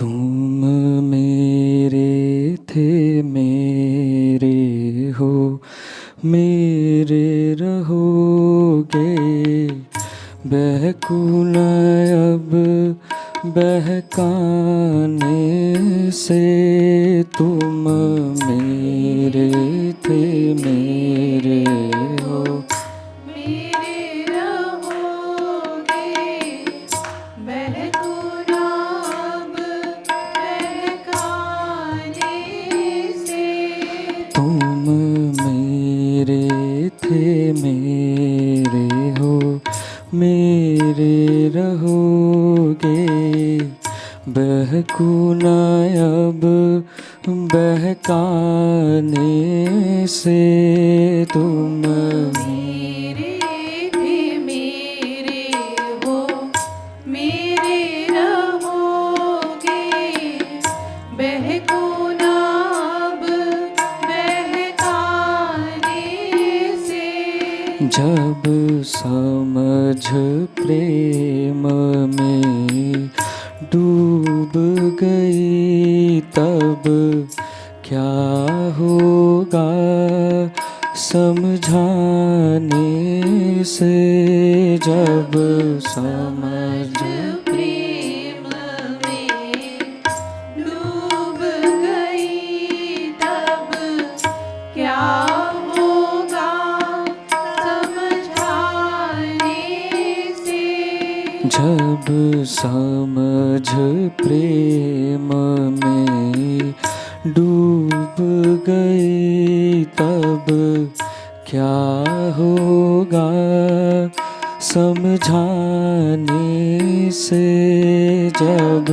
तुम मेरे थे, मेरे हो, मेरे रहोगे। बहकुना अब बहकाने से, तुम मेरे थे, मेरे हो, मेरे रहोगे। बहकुना अब बहकाने से, तुम मेरे थे, मेरे हो, मेरे रहोगे। बहकुना अब बहकाने से, तुम मेरे थे मेरे हो, मेरे रहोगे। बहकुना अब बहकाने से, जब समझ प्रेम में डूब गई, तब क्या होगा समझाने से। जब समझ प्रेम में डूब गई, तब क्या होगा समझाने से। जब समझ प्रेम में डूब गई, तब क्या होगा समझाने से। जब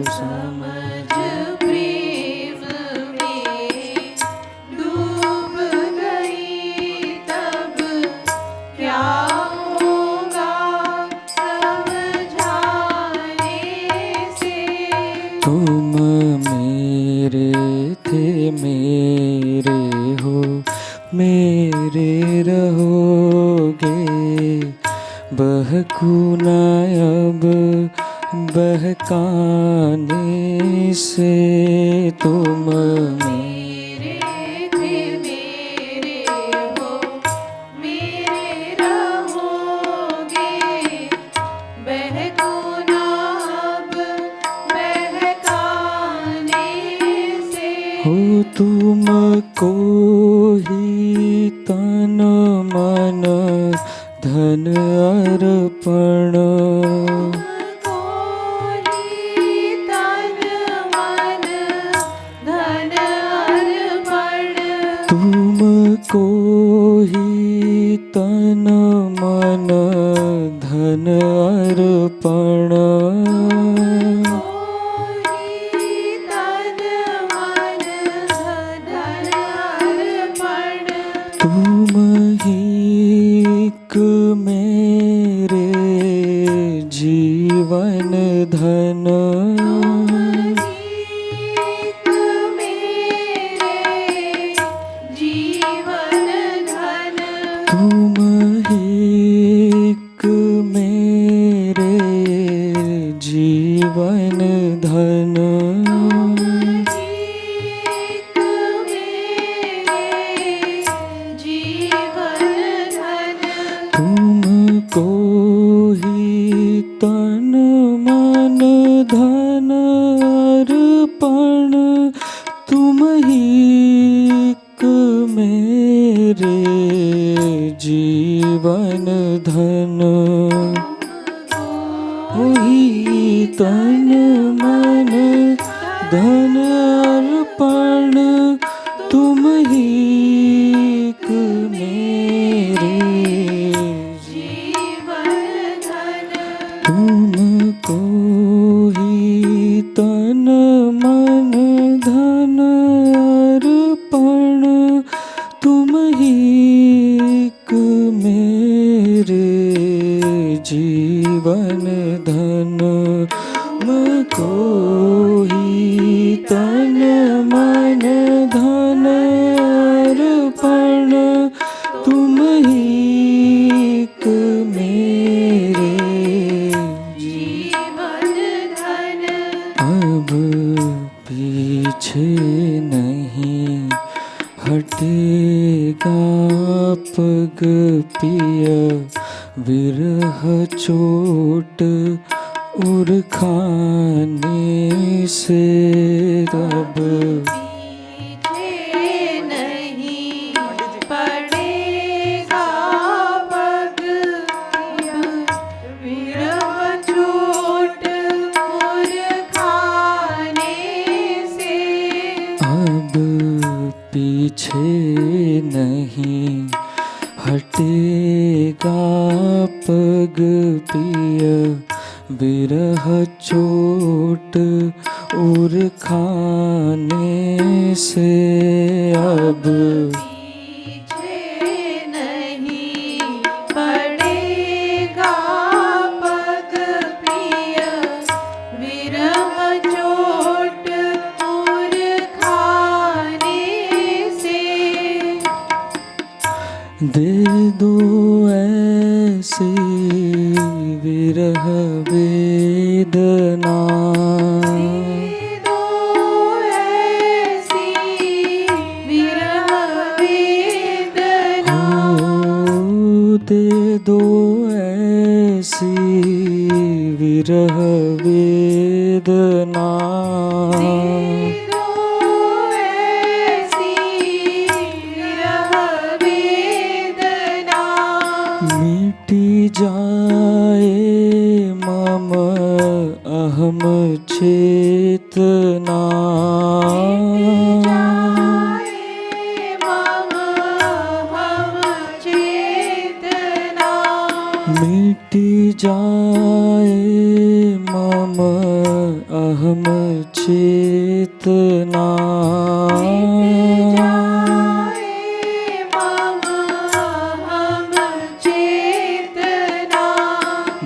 समझ प्रेम में डूब गई, तब क्या होगा समझाने से। तुम मेरे थे, मेरे हो, मेरे रहोगे। बहकुना अब बहकाने से, तुम मेरे थे मेरे हो, मेरे रहोगे। बहकुना अब बहकाने से, हो, तुमको ही तन मन धन अर्पण। तुमको ही तन मन धन अर्पण। तुमको ही तन मन धन अर्पण। तुम ही एक मेरे जीवन धन। तुम ही एक मेरे जीवन धन। तुमको ही तन मन धन अर्पण। तुम ही एक मेरे जीवन धन। वही तन मन धन अर्पण। तुम ही एक मेरे तुमको ही तन मन धन अर्पण। तुम ही एक मेरे जीवन धन। तुमको ही तन अब पीछे नहीं हटेगा पग पिया, विरह चोट उर खाने से अब पीछे नहीं पड़ेगा पग, विरह चोट उर खाने से। अब पीछे नहीं हटेगा पग पिया, विरह चोट उर खाने से अब पीछे नहीं पड़ेगा पग पिया, विरह चोट उर खाने से। दे दो ऐसी विरह वेदना, दो ऐसी विरह वेदना, दे दो ऐसी विरह वेदना, दो ऐसी विरह वेदना। मिटी जाए मम अहम चेतना, मिटी जाए मम अहम चेतना,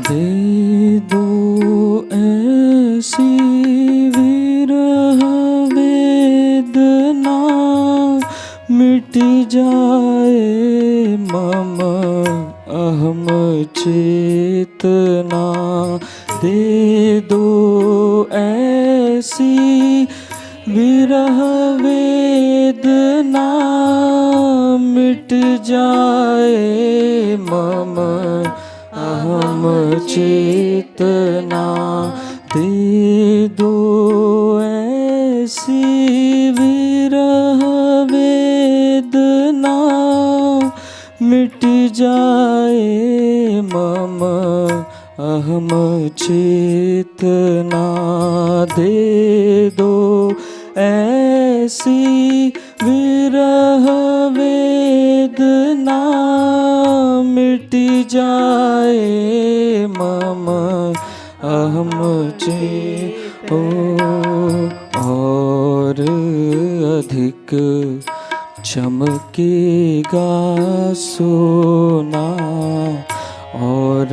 दे दो ऐसी विरह वेदना, मिट जाए मम अहम चेतना, दे दो ऐसी विरह वेदना, मिट जाए मम अहम चेतना, दे दो ऐसी विरह वेदना, मिट जाए मम अहम चेतना, दे दो ऐसी विरह वेदना, मिट जाए मम अहम चेतो। और अधिक चमकेगा सोना, और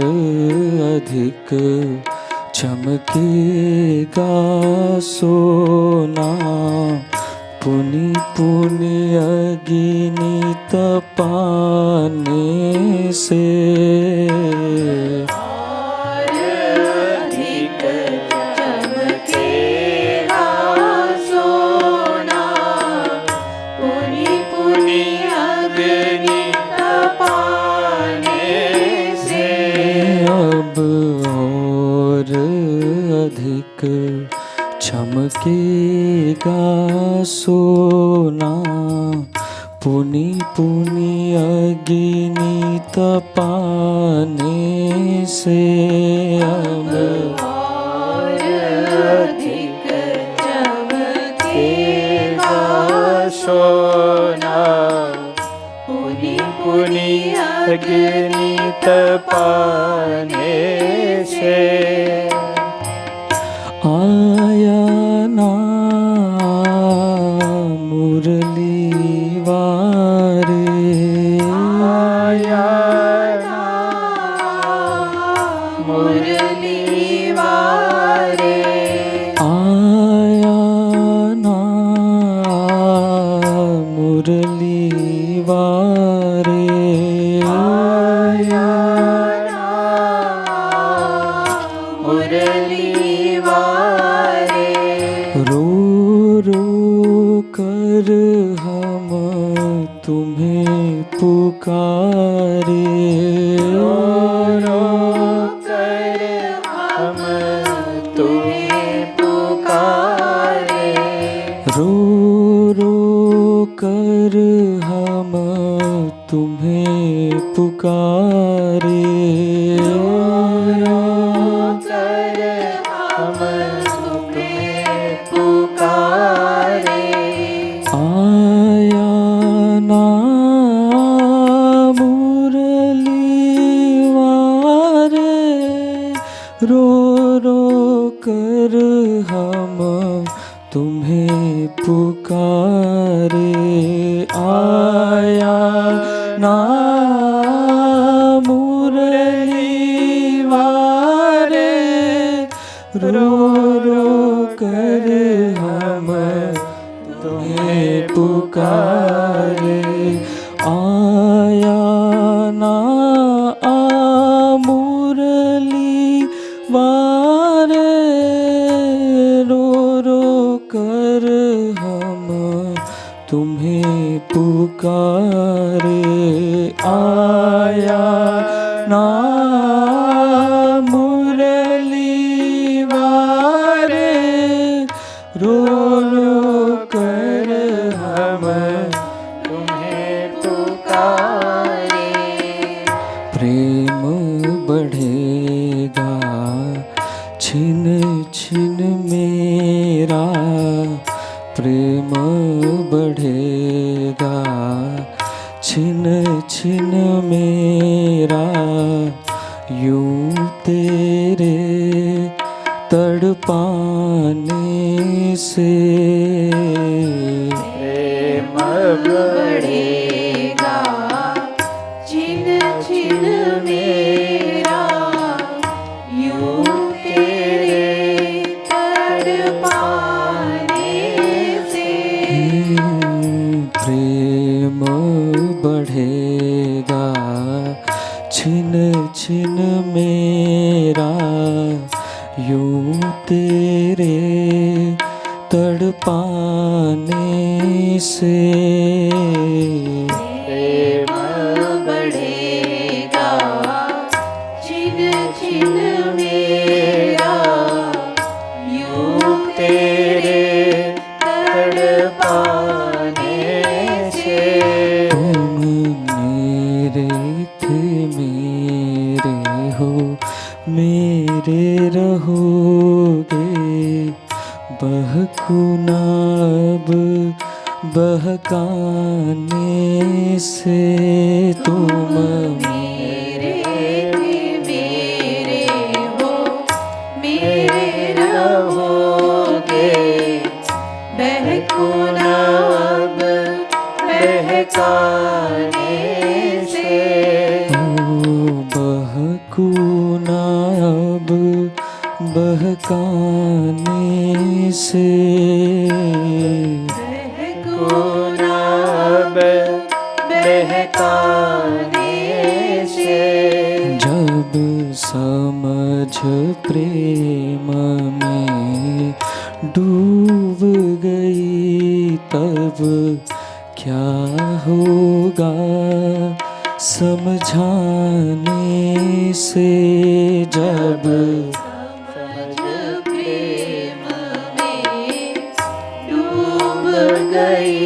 अधिक चमकेगा सोना, पुनि पुनि अग्नि तपाने से, और अधिक चमकेगा सोना, पुनि पुनि अग्नि तपाने से। अब और अधिक चमकेगा सोना, पुनि पुनि अग्नि तपाने से, अब और अधिक चमकेगा सोना, पुनि पुनि अग्नि तपाने से। आया ना मुरली वारे, आया ना मुरली वारे, आया ना मुरली वारे, आया ना रो रो कर हम तुम्हें पुकारे, रो रो कर हम तुम्हें पुकारे, रो रो कर हम तुम्हें पुकारे, रो रो कर हम तुम्हें पुकारे। आया ना मुरली वारे, रो रो कर हम तुम्हें पुकारे। आया ना मुरली वारे, रो रो कर हम तुम्हें पुकारे। आया ना मुरली वारे, रो रो कर हम तुम्हें पुकारे। आया ना मुरली वारे, रो रो कर हम तुम्हें पुकारे। प्रेम बढ़ेगा छिन छिन मेरा, प्रेम बढ़ेगा छिन छिन मेरा, यूं तेरे तड़पाने से। प्रेम बढ़ेगा छिन छिन मेरा, यूं तेरे तड़पाने से। प्रेम बढ़ेगा छिन छिन मेरा, यूं तेरे तड़पाने से। प्रेम बढ़ेगा छिन छिन मेरा, यूं तेरे तड़पाने से। तुम मेरे थे मेरे हो, मेरे रहोगे, बहकुना अब बहकाने से। तुम मेरे थे मेरे हो, मेरे रहोगे, बहकुना अब बहकाने से। बहकुना अब बहकाने से। बहकुना अब बहकाने से। जब समझ प्रेम में डूब गई, तब क्या होगा समझाने से। जब समझ प्रेम में डूब गई,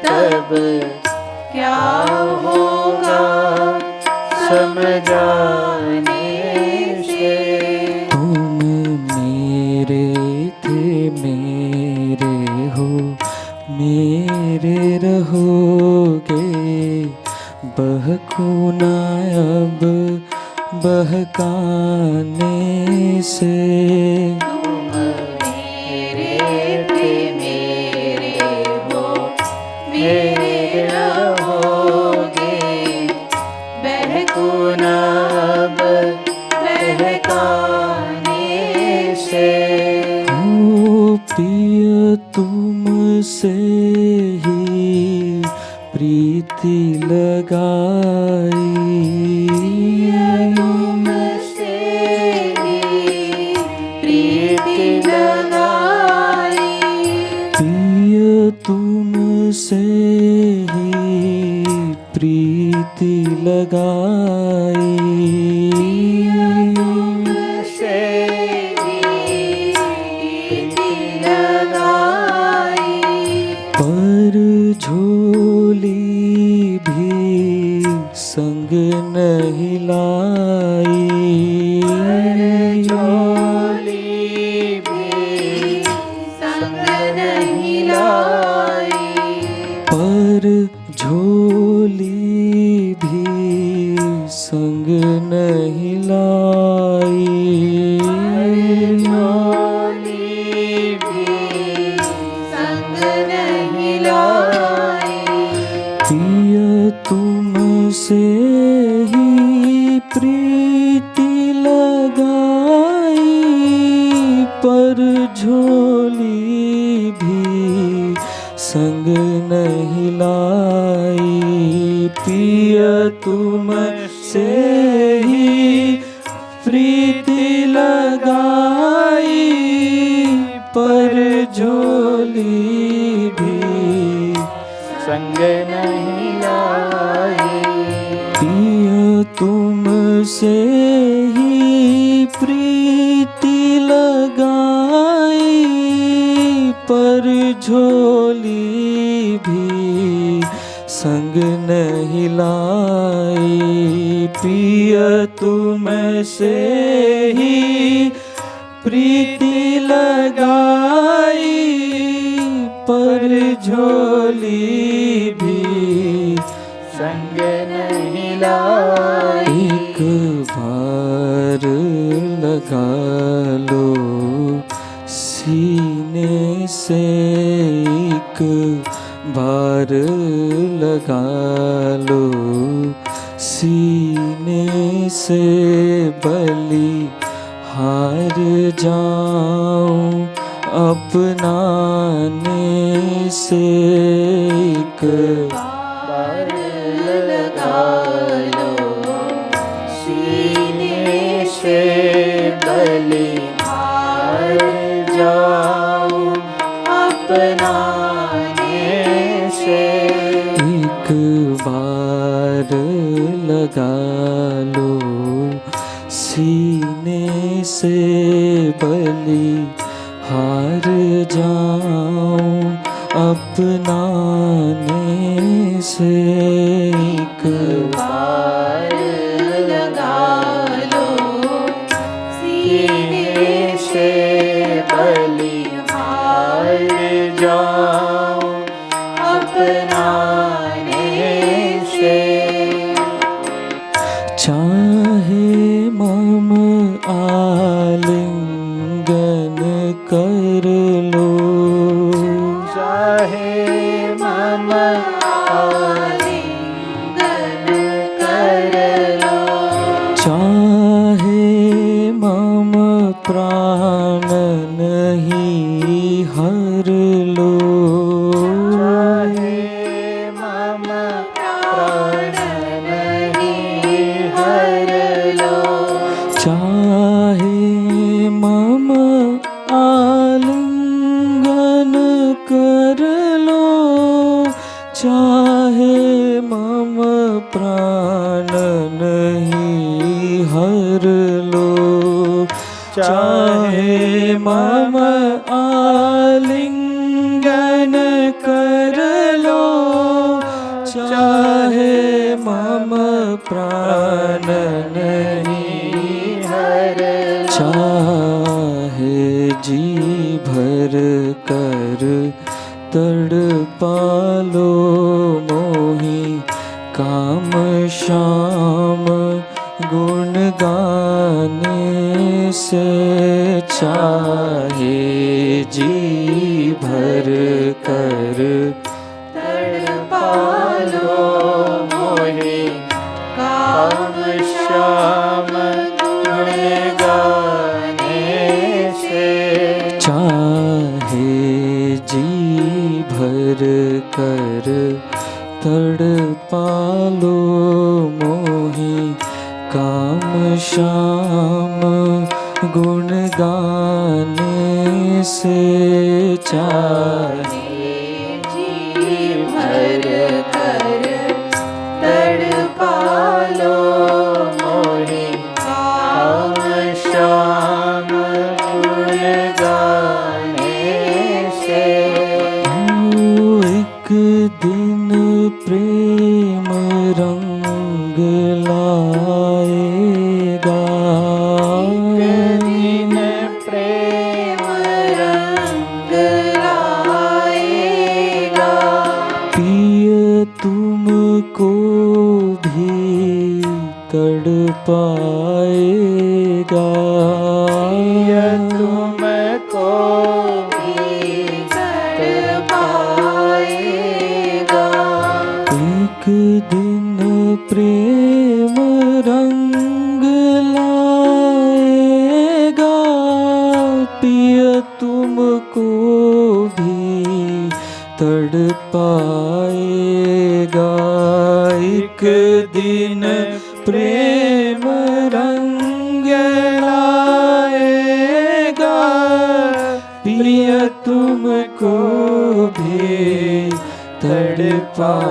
तब क्या होगा समझाने से। तुम मेरे थे मेरे हो, मेरे रहोगे, बहकुना अब बहकाने से। तुम मेरे थे मेरे हो, मेरे रहोगे, बहकुना अब बहकाने से। ओ प्रिय तुमसे ही प्रीति लगाई, तुमसे ही प्रीति लगाई। तुमसे ही प्रीति लगाई, से प्रीति लगाई, पर झोली भी संग नहीं लाई, झोली भी संग नहीं लाई, पर झोली भी संग नहीं लाई, झोली भी संग नहीं लाई, पिया तुमसे ही प्रीति लगाई, पर झोली भी संग नहीं लाई, पिया तुमसे ही प्रीति लगाई, पर झोली भी संग नहीं लाई, पिया तुमसे ही प्रीति लगाई, पर झोली भी संग नहीं लाई, पिया तुमसे ही प्रीति लगाई, पर झोली भी संग नहीं लाई, एक बार लगा लो सीने से, एक बार लगा लो सीने से, बलि हार जाऊं अपनाने से, एक बार लगा लो सीने से, बलि हार जाऊं अपनाने से, एक बार लगा लो सीने से, बलि हार जाऊं अपनाने से, एक बार लगा लो सीने से, बलि हार जाऊं अपनाने से, चाहे मम आलिंगन कर लो, चाहे मम आलिंगन कर लो, चाहे मम प्राण नहीं हर लो, चाहे मम प्राण नहीं हर लो, चाहे मम आलिंगन कर लो, चाहे मम प्राण नहीं हर लो, चाहे मम आलिंगन कर लो, चाहे मम प्राण नहीं हर चाहे जी भर कर तड़पालो मोहि, काम शाम गुण गाने से, चाहे जी भर कर तड़पालो मोहि, काम श्याम गुण गाने से, चाहे जी भर कर तड़पालो मोहि, काम श्याम गुण गाने से, चाहे जी दिन प्रेम रंग लाएगा, एक दिन प्रेम रंग लाएगा। पिय तुमको भी तड़पाएगा, पिय तुमको भी तड़पाएगा। एक दिन प्रेम रंग लाएगा, पिय तुमको भी तड़पाएगा। एक दिन प्रेम रंग लाएगा, प्रिय तुमको भी तड़पाएगा।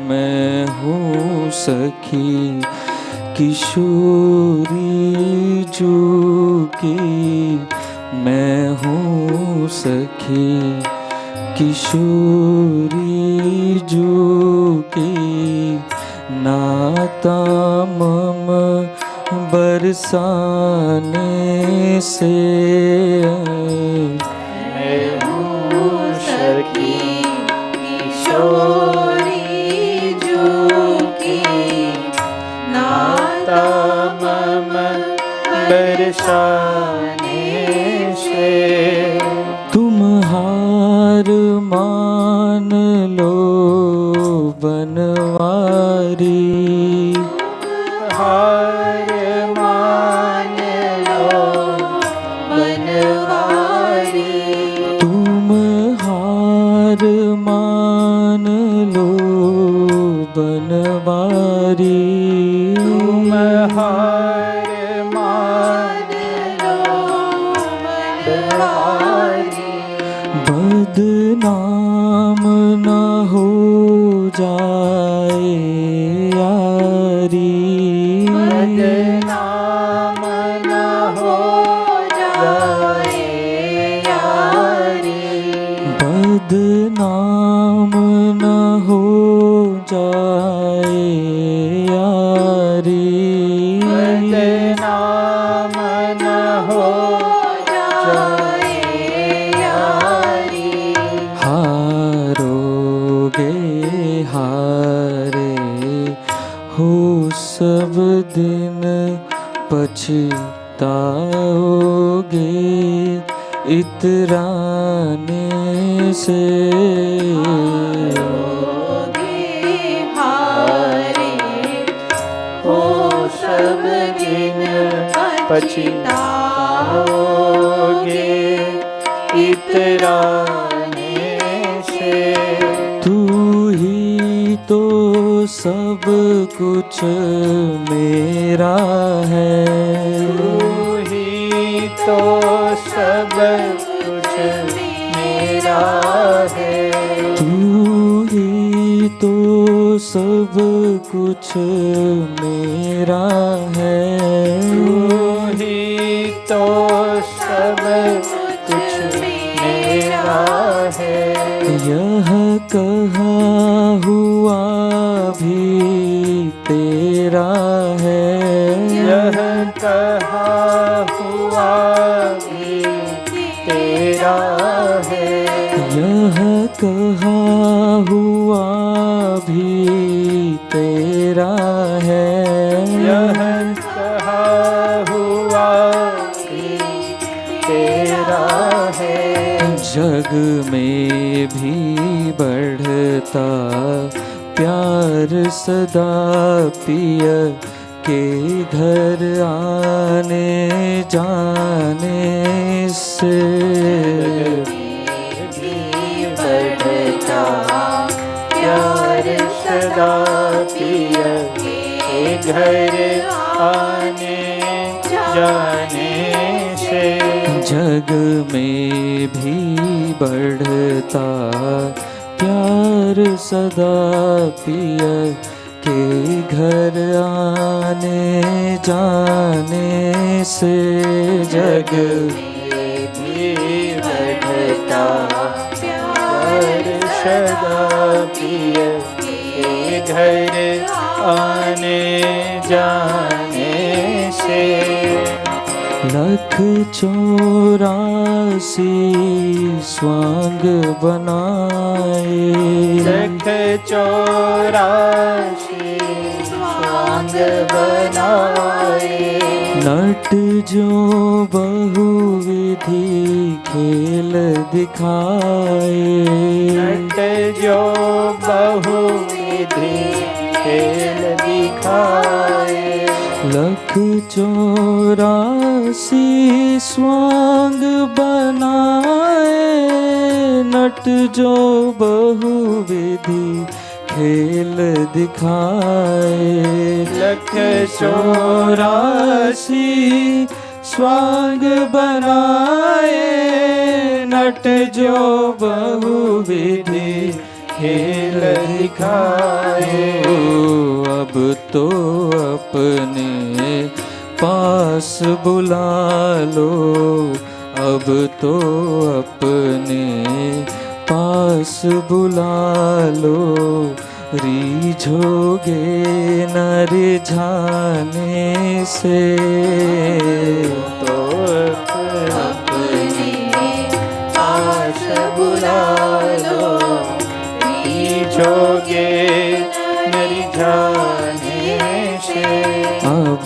मैं हूँ सखी किशोरी जो की, मैं हूँ सखी किशोरी जो की, नाता मम बरसाने से। मैं हूँ सखी किशोरी जो की, नाता मम बरसाने से। तुम हार मान लो बनवारी, हार मान लो बनवारी। तुम हार मान लो बनवारी, तुम हार मान लो बनवारी। बदनाम न हो जाए यारी, बदनाम न हो जाए यारी। बदनाम न हो जाए यारी, बदनाम न हो जाए यारी। हारोगे हारे हो सब दिन, पछताओगे इतराने से। हारे हो सब दिन पछताओगे इतराने से। तू ही तो सब कुछ मेरा है, तू ही तो सब कुछ मेरा है। तू ही तो सब कुछ मेरा है, तू ही तो सब कुछ मेरा है। यह कहा हुआ भी तेरा है, यह कहा हुआ भी तेरा है। यह कहा हुआ भी तेरा है, यह कहा हुआ भी तेरा है। जग में भी बढ़ता प्यार सदा पिय के घर आने जाने से। बढ़ता प्यार सदा पिय के घर आने जाने से। जग में भी बढ़ता प्यार सदा पिय के घर आने जाने से। जग में भी बढ़ता प्यार प्यार सदा पिय के घर आने जाने से। लख 84 स्वांग बनाए, लख 84 स्वांग बनाए। नट जो बहुविधि खेल दिखाए, नट जो बहुविधि खेल दिखाए। लख 84 स्वांग बनाए, नट जो बहुविधि खेल दिखाए। लख 84 स्वांग बनाए, नट जो बहुविधि खेल दिखाए। अब तो अपने पास बुला लो, अब तो अपने पास बुला लो, रीझोगे न रिझाने से। तो अपने पास बुला लो, रीझोगे न रिझाने से। अब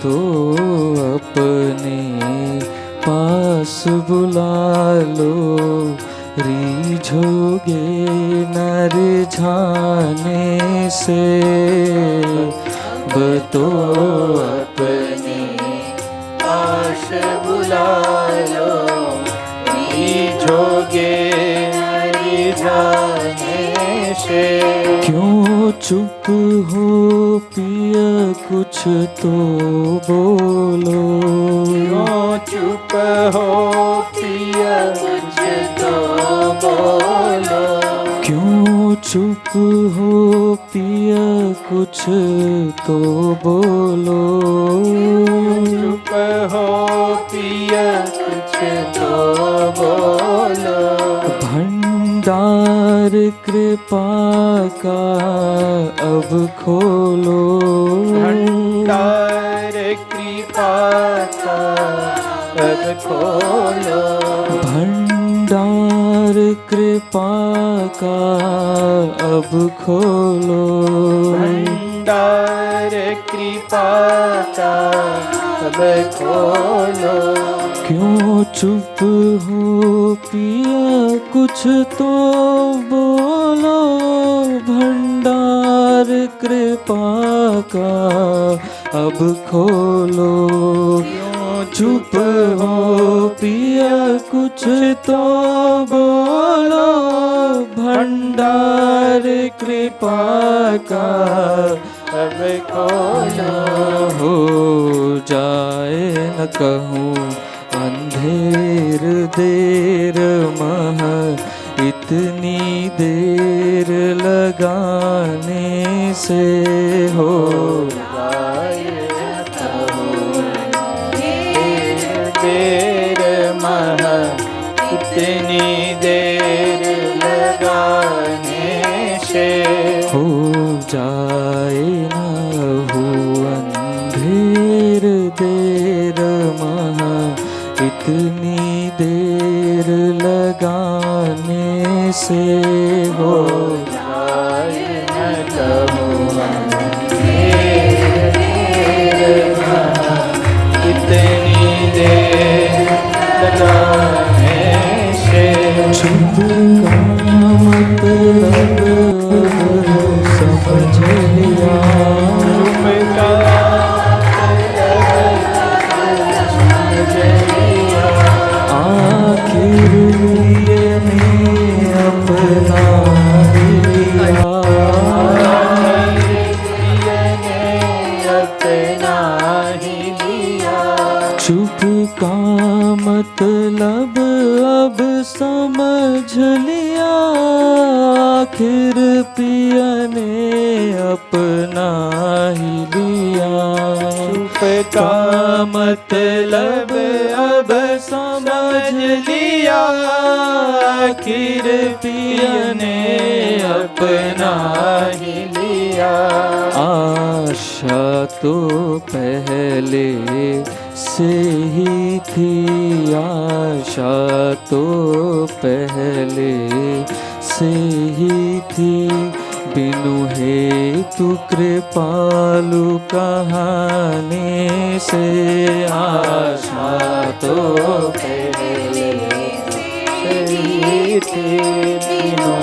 तो अपने पास बुला लो, रीझोगे न रिझाने से। अब तो अपने पास बुला लो, रीझोगे न रिझाने से। क्यों चुप हो पिया कुछ तो बोलो, क्यों चुप हो पिया कुछ तो बोलो। क्यों चुप हो पिया कुछ तो बोलो, चुप हो पिया कुछ तो बोलो। भंडार कृपा का अब खोलो, भंडार कृपा का अब खोलो। भंडार कृपा का अब खोलो, भंडार कृपा का अब खोलो। क्यों चुप हो पिया कुछ तो बोलो, भंडार कृपा का अब खोलो। क्यों चुप हो पिया कुछ तो बोलो, भंडार कृपा का अब खोलो। हो जाए न कहूँ अंधेर देर मह, इतनी देर लगाने से। हो देर मह, इतनी देर लगाने से। हो जाए न हो अंधेर देर मह, इतनी देर लगाने से। हो जाए न कहूँ देर मह, इतनी देर लगाने से। शुभ का मतलब समझ लिया, शुभ का समझ लिया। आखिर ये अपना लिया, अपना ही लिया। चुप का मतलब अब समझ लिया, आखिर पिया ने अपना ही लिया। रूप का मतलब अब समझ लिया, आखिर पिया ने अपना ही लिया। आशा तो पहले से ही थी, आशा तो पहले से ही थी, बिनु हेतु कृपालु कहाने से। आशा तो पहले से ही थी, बिनु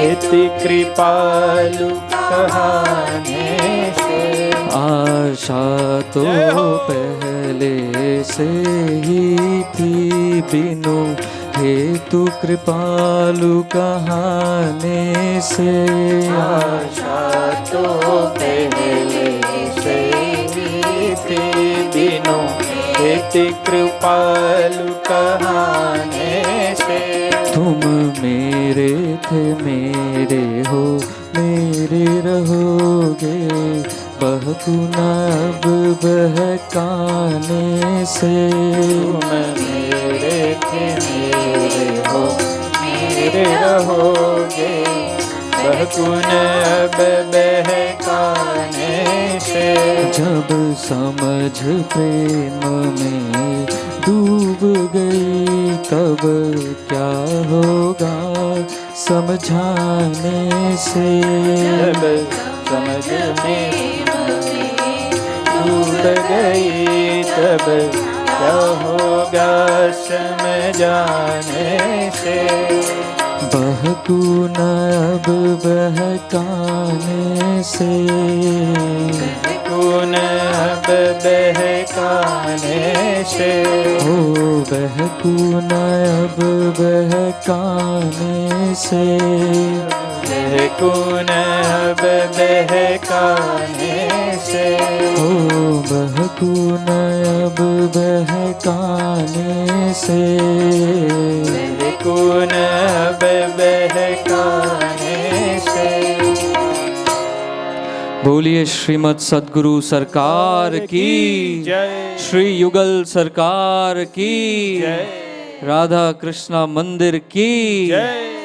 हेतु कृपालु कहाने से। आशा तो पहले से ही थी, बिनु हेतु कृपालु कहाने से। आशा तो पहले से ही थी, बिनु हेतु कृपालु कहाने से। तुम मेरे थे, मेरे हो, मेरे रहोगे, बहकू न अब बहकाने से। तुम मेरे थे, मेरे हो, मेरे रहोगे, बहकुन अब बहकाने से। जब समझ प्रेम में डूब गई, तब क्या होगा समझाने से। जब समझ में डूब गई, तब क्या होगा समझाने से। बहकू न अब बहकाने से। बहकुन अब बहकाने से। हो बहकू न अब बहकाने से। बहकुन अब बहकाने से। हो बहकू न अब बहकाने से। बहकुन अब बहकाने से। बोलिए श्रीमद सद्गुरु सरकार की जय। श्री युगल सरकार की जय। राधा कृष्णा मंदिर की जय।